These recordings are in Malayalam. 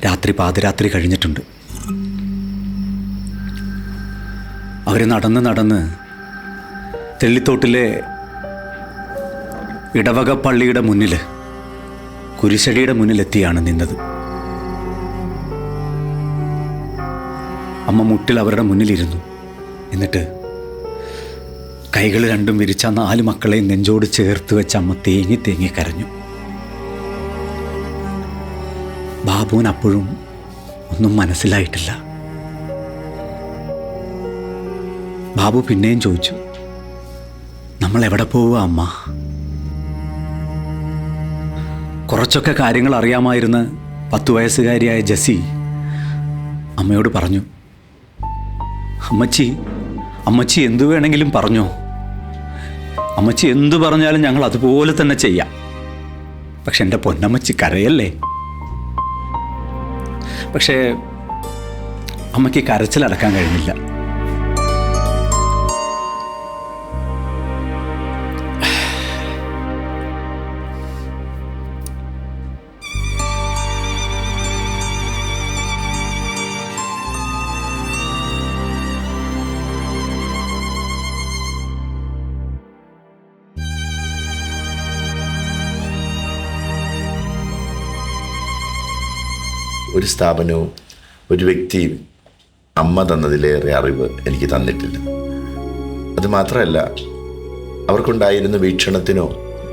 രാത്രി പാതിരാത്രി കഴിഞ്ഞിട്ടുണ്ട്. അവർ നടന്ന് തെള്ളിത്തോട്ടിലെ ഇടവക പള്ളിയുടെ മുന്നിൽ കുരിശടിയുടെ മുന്നിലെത്തിയാണ് നിന്നത്. അമ്മ മുട്ടിൽ അവരുടെ മുന്നിലിരുന്നു. എന്നിട്ട് കൈകൾ രണ്ടും വിരിച്ച 4 മക്കളെയും നെഞ്ചോട് ചേർത്ത് വെച്ച അമ്മ തേങ്ങി തേങ്ങി കരഞ്ഞു. ബാബുവിന് അപ്പോഴും ഒന്നും മനസ്സിലായിട്ടില്ല. ബാബു പിന്നെയും ചോദിച്ചു, നമ്മൾ എവിടെ പോവുക അമ്മ? കുറച്ചൊക്കെ കാര്യങ്ങൾ അറിയാമായിരുന്ന 10 വയസ്സുകാരിയായ ജസി അമ്മയോട് പറഞ്ഞു, അമ്മച്ചി എന്തു വേണമെങ്കിലും പറഞ്ഞോ, അമ്മച്ചി എന്തു പറഞ്ഞാലും ഞങ്ങൾ അതുപോലെ തന്നെ ചെയ്യാം. പക്ഷെ എൻ്റെ പൊന്നമ്മച്ചി കരയല്ലേ. പക്ഷേ അമ്മയ്ക്ക് കരച്ചിലടക്കാൻ കഴിഞ്ഞില്ല. ഒരു സ്ഥാപനവും ഒരു വ്യക്തിയും അമ്മ തന്നതിലേറെ അറിവ് എനിക്ക് തന്നിട്ടില്ല. അതുമാത്രമല്ല, അവർക്കുണ്ടായിരുന്ന വീക്ഷണത്തിനോ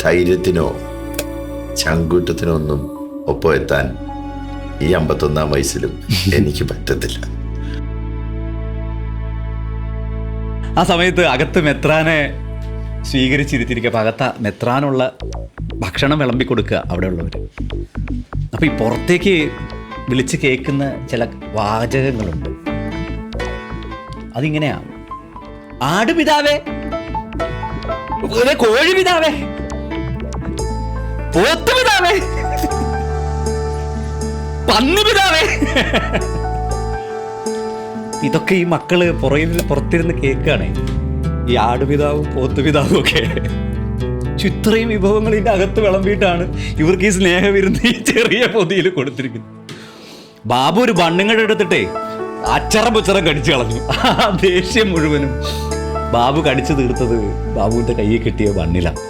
ധൈര്യത്തിനോ ചങ്കൂറ്റത്തിനോ ഒന്നും ഒപ്പം എത്താൻ ഈ 51-ാം വയസ്സിലും എനിക്ക് പറ്റത്തില്ല. ആ സമയത്ത് അകത്ത് മെത്രാനെ സ്വീകരിച്ചിരുത്തിയിരിക്കുക. അകത്ത മെത്രാനുള്ള ഭക്ഷണം വിളമ്പി കൊടുക്കുക അവിടെ ഉള്ളവർ. അപ്പോൾ ഈ പുറത്തേക്ക് വിളിച്ച് കേൾക്കുന്ന ചില വാചകങ്ങളുണ്ട്. അതിങ്ങനെയാണ്: ആടുപിതാവേ, കോഴി പിതാവേ, പോത്ത് പിതാവേ, പന്നി പിതാവേ. ഇതൊക്കെ ഈ മക്കള് പുറത്തിരുന്ന് കേൾക്കുകയാണ്. ഈ ആടുപിതാവും പോത്തുപിതാവും ഒക്കെ ഇത്രയും വിഭവങ്ങൾ ഇതിൻ്റെ അകത്ത് വിളമ്പിയിട്ടാണ് ഇവർക്ക് ഈ സ്നേഹവിരുന്ന് ഈ ചെറിയ പൊതിയിൽ കൊടുത്തിരിക്കുന്നത്. ബാബു ഒരു ബണ്ണുങ്ങളുടെ എടുത്തിട്ടേ അച്ചറം പുച്ചറം കടിച്ചു കളഞ്ഞു. ആ ദേഷ്യം മുഴുവനും ബാബു കടിച്ചു തീർത്തത് ബാബുവിൻ്റെ കയ്യിൽ കിട്ടിയ ബണ്ണിലാണ്.